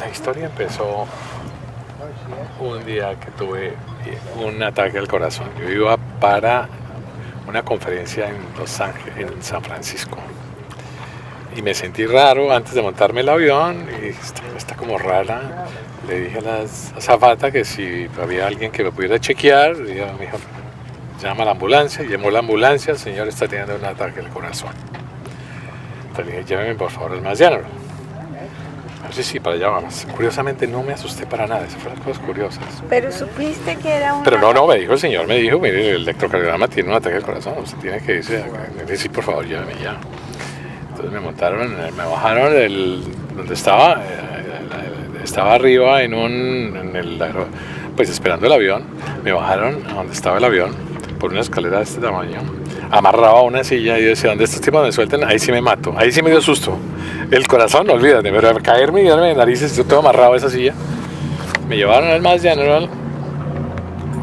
La historia empezó un día que tuve un ataque al corazón. Yo iba para una conferencia en en San Francisco. Y me sentí raro antes de montarme el avión y está como rara. Le dije a la azafata que si había alguien que me pudiera chequear. Y ella me dijo, llama a la ambulancia. Llamó la ambulancia, el señor está teniendo un ataque al corazón. Entonces le dije, lléveme por favor al Mass General. Sí, para allá vamos. Curiosamente no me asusté para nada, esas fueron las cosas curiosas. Pero supiste que era un... Pero no, me dijo el señor, mire, el electrocardiograma tiene un ataque al corazón, usted tiene que irse, sí, por favor, lléveme ya. Entonces me bajaron donde estaba, estaba arriba pues esperando el avión, me bajaron a donde estaba el avión, por una escalera de este tamaño, amarrado a una silla y yo decía, donde estos tipos me suelten, ahí sí me mato, ahí sí me dio susto. El corazón, no olvídate, pero caerme y darme de narices, yo todo amarrado a esa silla. Me llevaron al Mass General,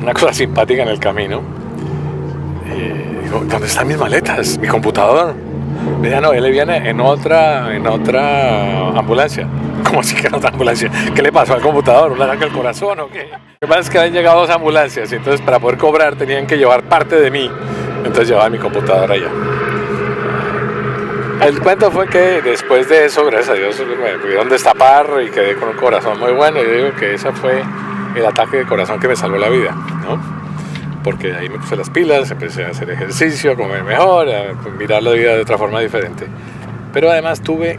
una cosa simpática en el camino. Digo, ¿dónde están mis maletas? Mi computador. Me dijo, no, él viene en otra ambulancia. ¿Cómo así que en otra ambulancia? ¿Qué le pasó al computador? ¿Un ataque al corazón o qué? Lo que pasa es que habían llegado 2 ambulancias y entonces para poder cobrar tenían que llevar parte de mí. Entonces llevaba mi computador allá. El cuento fue que después de eso, gracias a Dios, me pudieron destapar y quedé con un corazón muy bueno. Yo digo que ese fue el ataque de corazón que me salvó la vida, ¿no? Porque ahí me puse las pilas, empecé a hacer ejercicio, a comer mejor, a mirar la vida de otra forma diferente. Pero además tuve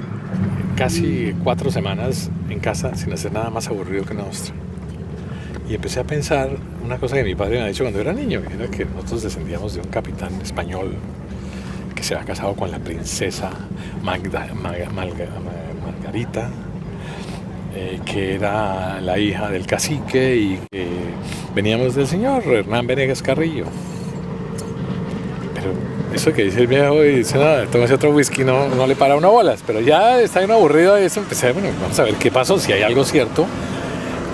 casi 4 semanas en casa sin hacer nada más aburrido que una ostra. Y empecé a pensar una cosa que mi padre me ha dicho cuando era niño, era que nosotros descendíamos de un capitán español que se había casado con la princesa Margarita, que era la hija del cacique y que veníamos del señor Hernán Venegas Carrillo. Pero eso que dice el viejo y dice, no, tómese otro whisky, no le para una bolas, pero ya está bien aburrido y eso empecé, bueno, vamos a ver qué pasó, si hay algo cierto.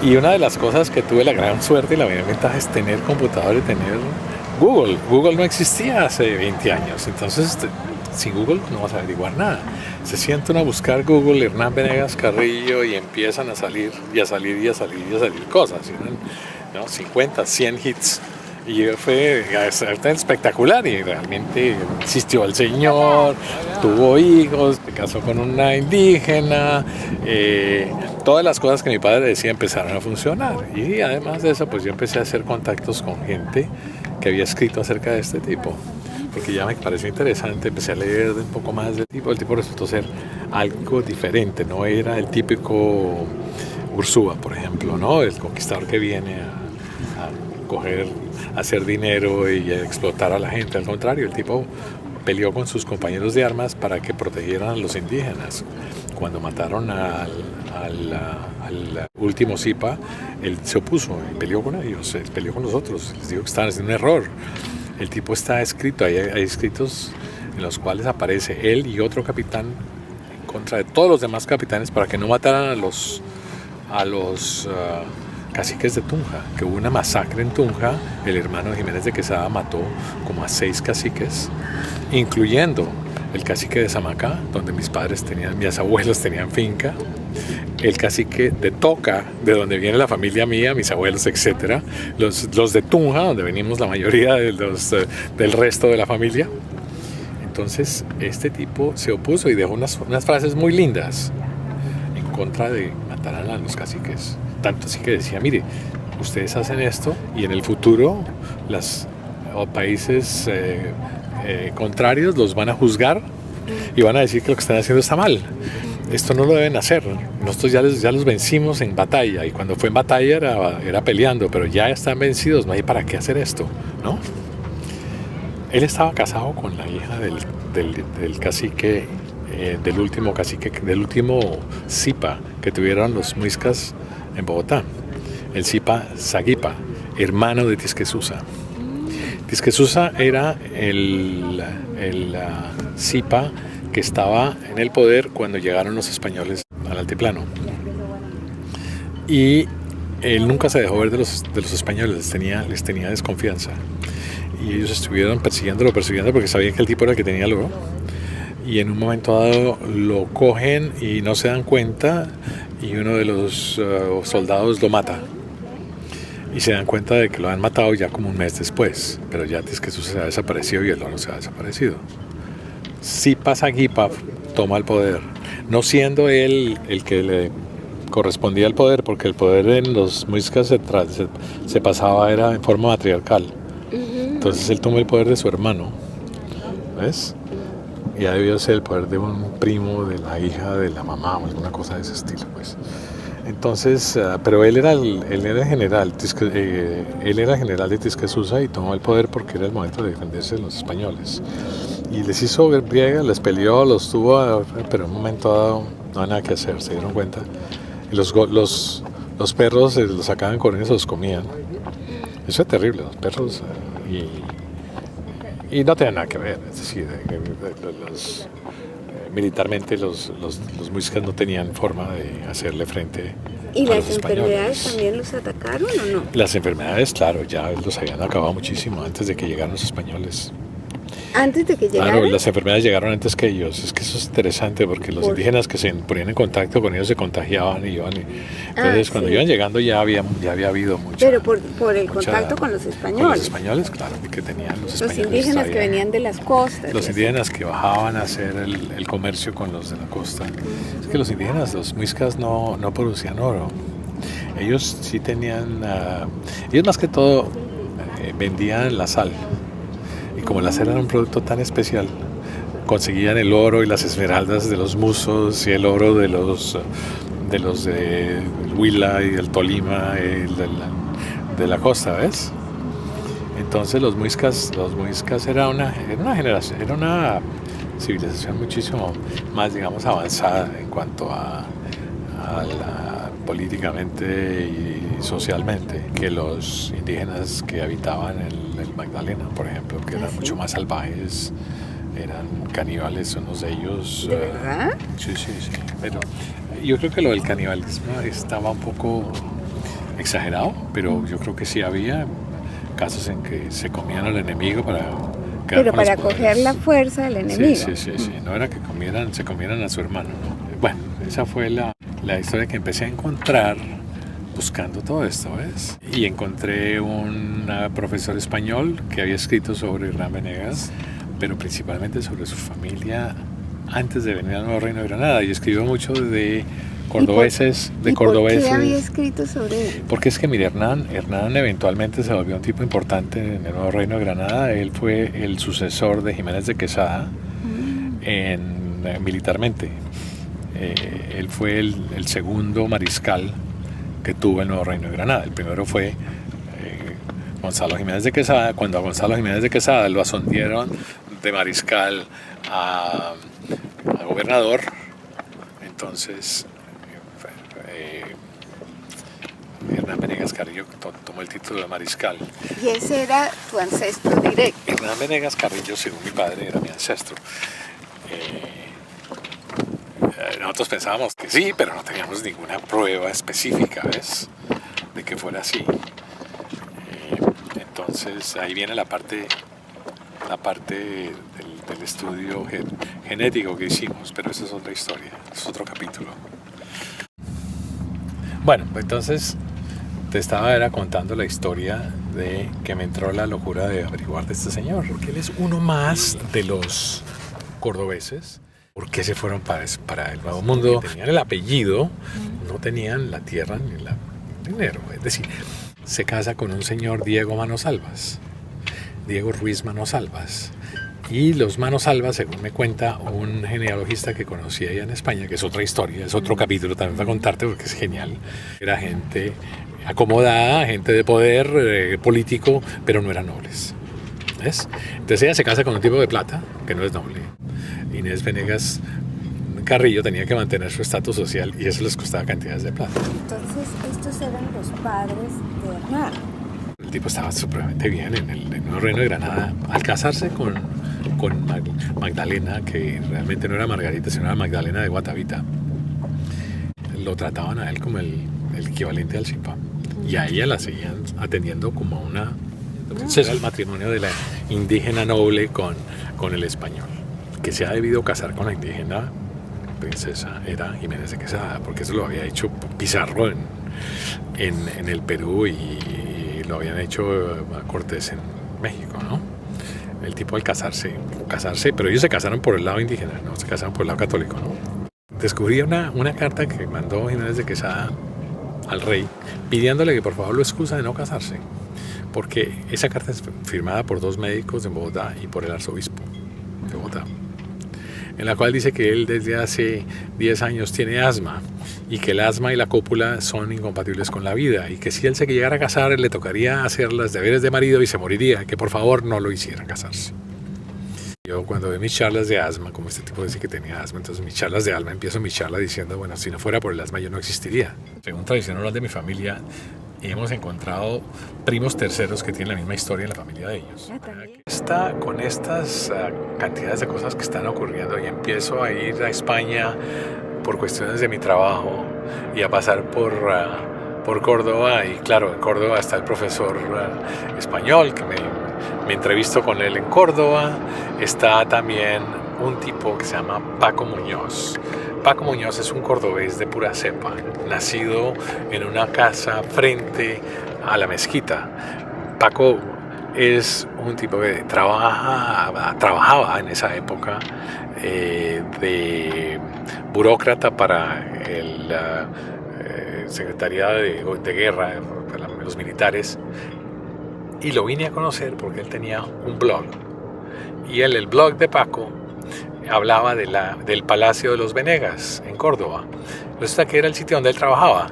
Y una de las cosas que tuve la gran suerte y la gran ventaja es tener computador y tener Google. Google no existía hace 20 años, entonces sin Google no vas a averiguar nada. Se sientan a buscar Google, Hernán Venegas Carrillo y empiezan a salir cosas, ¿no? 50, 100 hits. Y fue espectacular y realmente existió el señor, tuvo hijos, se casó con una indígena, todas las cosas que mi padre decía empezaron a funcionar. Y además de eso, pues yo empecé a hacer contactos con gente que había escrito acerca de este tipo, porque ya me pareció interesante, empecé a leer un poco más del tipo. El tipo resultó ser algo diferente, no era el típico Ursúa, por ejemplo, ¿no? El conquistador que viene a hacer dinero y a explotar a la gente. Al contrario, el tipo peleó con sus compañeros de armas para que protegieran a los indígenas. Cuando mataron al último Zipa, él se opuso y peleó con ellos, peleó con los otros, les dijo que estaban haciendo un error. El tipo está escrito, hay escritos en los cuales aparece él y otro capitán en contra de todos los demás capitanes para que no mataran a los caciques de Tunja, que hubo una masacre en Tunja. El hermano de Jiménez de Quesada mató como a 6 caciques, incluyendo el cacique de Zamacá, donde mis abuelos tenían finca, el cacique de Toca, de donde viene la familia mía, mis abuelos, etc. Los de Tunja, donde venimos la mayoría del resto de la familia. Entonces, este tipo se opuso y dejó unas frases muy lindas en contra de matar a los caciques. Tanto así que decía, mire, ustedes hacen esto y en el futuro los países contrarios los van a juzgar y van a decir que lo que están haciendo está mal. Esto no lo deben hacer. Nosotros ya los vencimos en batalla y cuando fue en batalla era peleando, pero ya están vencidos, no hay para qué hacer esto, ¿no? Él estaba casado con la hija del cacique, del último Zipa que tuvieron los muiscas en Bogotá, el Zipa Zaguipa, hermano de Tisquesusa. Tisquesusa era el Zipa que estaba en el poder cuando llegaron los españoles al altiplano. Y él nunca se dejó ver de los españoles, les tenía desconfianza. Y ellos estuvieron persiguiéndolo porque sabían que el tipo era el que tenía el oro. y en un momento dado lo cogen y no se dan cuenta y uno de los soldados lo mata. Y se dan cuenta de que lo han matado ya como un mes después, pero ya Tisque Sousa se ha desaparecido y el oro se ha desaparecido. Si Pasagipaf toma el poder, no siendo él el que le correspondía el poder, porque el poder en los muiscas se pasaba, era en forma matriarcal. Entonces él tomó el poder de su hermano, ¿ves? Ya debió ser el poder de un primo de la hija de la mamá o alguna cosa de ese estilo, pues. Entonces, pero él era general de Tisque Sousa y tomó el poder porque era el momento de defenderse de los españoles. Y les hizo briega, les peleó, los tuvo, pero en un momento dado no hay nada que hacer, se dieron cuenta. Y los perros los sacaban corriendo y se los comían. Eso es terrible, los perros. Y no tenían nada que ver, es decir, militarmente los muiscas no tenían forma de hacerle frente ¿Y a las los españoles. enfermedades también los atacaron o no? Las enfermedades, claro, ya los habían acabado muchísimo antes de que llegaran los españoles. Antes de que llegaran. Claro, las enfermedades llegaron antes que ellos. Es que eso es interesante porque los indígenas que se ponían en contacto con ellos se contagiaban y iban. Entonces, cuando iban llegando ya había habido mucha. Pero por el contacto con los españoles. Con los españoles, claro, que tenían los españoles. Los indígenas que venían de las costas. Los indígenas que bajaban a hacer el comercio con los de la costa. Es que los indígenas, los muiscas, no producían oro. Ellos sí tenían. Ellos más que todo vendían la sal. Y como la sal era un producto tan especial, conseguían el oro y las esmeraldas de los musos y el oro de los de Huila y del Tolima y de la costa, ¿ves? Entonces los muiscas era una generación, era una civilización muchísimo más, digamos, avanzada en cuanto a la políticamente y socialmente que los indígenas que habitaban en el Magdalena, por ejemplo, que eran mucho más salvajes, eran caníbales unos de ellos. ¿De verdad? Sí. Pero yo creo que lo del canibalismo estaba un poco exagerado, pero yo creo que sí había casos en que se comían al enemigo para pero para coger la fuerza del enemigo. Sí. No era que se comieran a su hermano, ¿no? Bueno, esa fue la historia que empecé a encontrar buscando todo esto, ¿ves? Y encontré un profesor español que había escrito sobre Hernán Venegas, pero principalmente sobre su familia antes de venir al Nuevo Reino de Granada. Y escribió mucho de cordobeses. ¿Por qué había escrito sobre él? Porque es que, mire, Hernán eventualmente se volvió un tipo importante en el Nuevo Reino de Granada. Él fue el sucesor de Jiménez de Quesada militarmente. Él fue el segundo mariscal que tuvo el Nuevo Reino de Granada. El primero fue Gonzalo Jiménez de Quesada. Cuando a Gonzalo Jiménez de Quesada lo ascendieron de mariscal a gobernador, entonces Hernán Venegas Carrillo tomó el título de mariscal. ¿Y ese era tu ancestro directo? Hernán Venegas Carrillo, según mi padre, era mi ancestro. Nosotros pensábamos que sí, pero no teníamos ninguna prueba específica, ¿ves? De que fuera así. Entonces ahí viene la parte del estudio genético que hicimos, pero esa es otra historia, es otro capítulo. Bueno, entonces te estaba contando la historia de que me entró la locura de averiguar de este señor, porque él es uno más de los cordobeses. ¿Por qué se fueron para el Nuevo Mundo? Tenían el apellido, no tenían la tierra ni el dinero. Es decir, se casa con un señor Diego Manosalvas, Diego Ruiz Manosalvas. Y los Manosalvas, según me cuenta un genealogista que conocí allá en España, que es otra historia, es otro capítulo también para contarte porque es genial. Era gente acomodada, gente de poder político, pero no eran nobles. ¿Ves? Entonces ella se casa con un tipo de plata, que no es noble. Inés Venegas Carrillo tenía que mantener su estatus social y eso les costaba cantidades de plata. Entonces, estos eran los padres de Hernán. El tipo estaba supremamente bien en el Nuevo Reino de Granada. Al casarse con Magdalena, que realmente no era Margarita, sino era Magdalena de Guatavita, lo trataban a él como el equivalente al Zipa. Y a ella la seguían atendiendo como una... Entonces era el matrimonio de la indígena noble con el español. que se ha debido casar con la indígena princesa era Jiménez de Quesada, porque eso lo había hecho Pizarro en el Perú y lo habían hecho Cortés en México, ¿no? El tipo al casarse, pero ellos se casaron por el lado indígena, no se casaron por el lado católico, ¿no? Descubrí una carta que mandó Jiménez de Quesada al rey pidiéndole que por favor lo excusa de no casarse, porque esa carta es firmada por 2 médicos de Bogotá y por el arzobispo de Bogotá, en la cual dice que él desde hace 10 años tiene asma y que el asma y la cópula son incompatibles con la vida y que si él se llegara a casar le tocaría hacer los deberes de marido y se moriría, que por favor no lo hicieran casarse. Yo cuando veo mis charlas de asma, como este tipo dice que tenía asma, entonces mis charlas de alma, empiezo mi charla diciendo, bueno, si no fuera por el asma yo no existiría. Según tradición oral de mi familia, hemos encontrado primos terceros que tienen la misma historia en la familia de ellos. Con estas cantidades de cosas que están ocurriendo y empiezo a ir a España por cuestiones de mi trabajo y a pasar por Córdoba, y claro, en Córdoba está el profesor español que me entrevisto con él en Córdoba. Está también un tipo que se llama Paco Muñoz. Paco Muñoz es un cordobés de pura cepa, nacido en una casa frente a la mezquita. Paco es un tipo que trabajaba en esa época de burócrata para el Secretaría de Guerra, para los militares, y lo vine a conocer porque él tenía un blog, y el blog de Paco hablaba del Palacio de los Venegas en Córdoba. Resulta que era el sitio donde él trabajaba.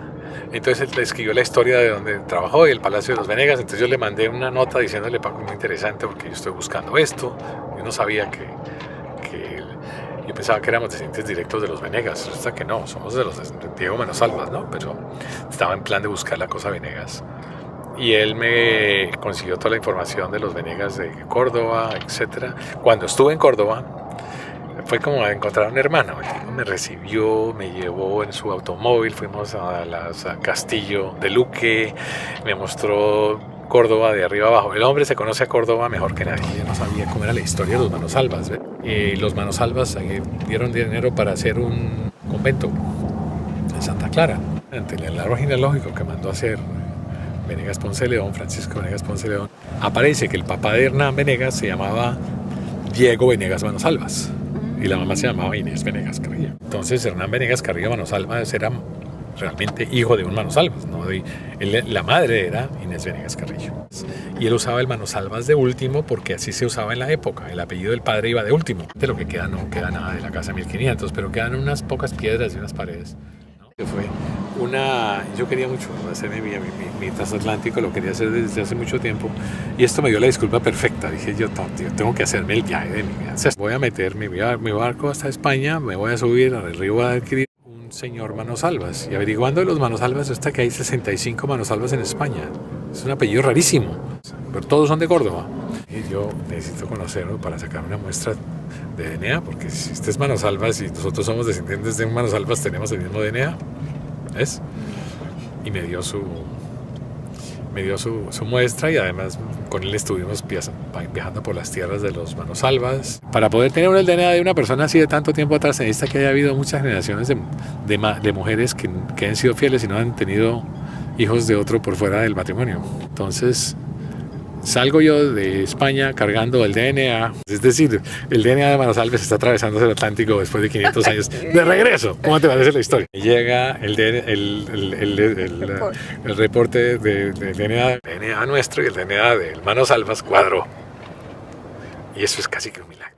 Entonces él le escribió la historia de donde trabajó y el Palacio de los Venegas. Entonces yo le mandé una nota diciéndole, Paco, muy interesante porque yo estoy buscando esto. Yo no sabía que yo pensaba que éramos descendientes directos de los Venegas. Resulta que no, somos de los de Diego Manosalvas, ¿no? Pero estaba en plan de buscar la cosa Venegas. Y él me consiguió toda la información de los Venegas de Córdoba, etc. Cuando estuve en Córdoba, fue como encontrar a un hermano. El tipo me recibió, me llevó en su automóvil, fuimos a Castillo de Luque, me mostró Córdoba de arriba abajo. El hombre se conoce a Córdoba mejor que nadie. Yo no sabía cómo era la historia de los Manosalvas. Los Manosalvas dieron dinero para hacer un convento en Santa Clara. Ante el árbol genealógico que mandó a hacer Venegas Ponce de León, Francisco Venegas Ponce de León, aparece que el papá de Hernán Venegas se llamaba Diego Venegas Manosalvas y la mamá se llamaba Inés Venegas Carrillo. Entonces Hernán Venegas Carrillo Manosalvas era realmente hijo de un Manosalvas, ¿no? La madre era Inés Venegas Carrillo. Y él usaba el Manosalvas de último porque así se usaba en la época. El apellido del padre iba de último. De lo que queda no queda nada de la casa 1500, pero quedan unas pocas piedras y unas paredes. Yo quería mucho hacerme mi transatlántico, lo quería hacer desde hace mucho tiempo y esto me dio la disculpa perfecta. Dije yo tengo que hacerme el viaje de mi vida. Voy a meter mi barco hasta España, me voy a subir al río Guadalquivir, un señor Manosalvas, y averiguando de los Manosalvas está que hay 65 Manosalvas en España. Es un apellido rarísimo, pero todos son de Córdoba. Y yo necesito conocerlo para sacar una muestra de DNA, porque si este es Manosalvas y nosotros somos descendientes de un Manosalvas, tenemos el mismo DNA, ¿ves? Y me dio su muestra, y además con él estuvimos viajando por las tierras de los Manosalvas. Para poder tener el DNA de una persona así de tanto tiempo atrás, se necesita que haya habido muchas generaciones de mujeres que han sido fieles y no han tenido hijos de otro por fuera del matrimonio. Entonces salgo yo de España cargando el DNA, es decir, el DNA de Manosalvas está atravesando el Atlántico después de 500 años de regreso. ¿Cómo te parece la historia? Y llega el reporte de DNA nuestro y el DNA del Manosalvas cuadró. Y eso es casi que un milagro.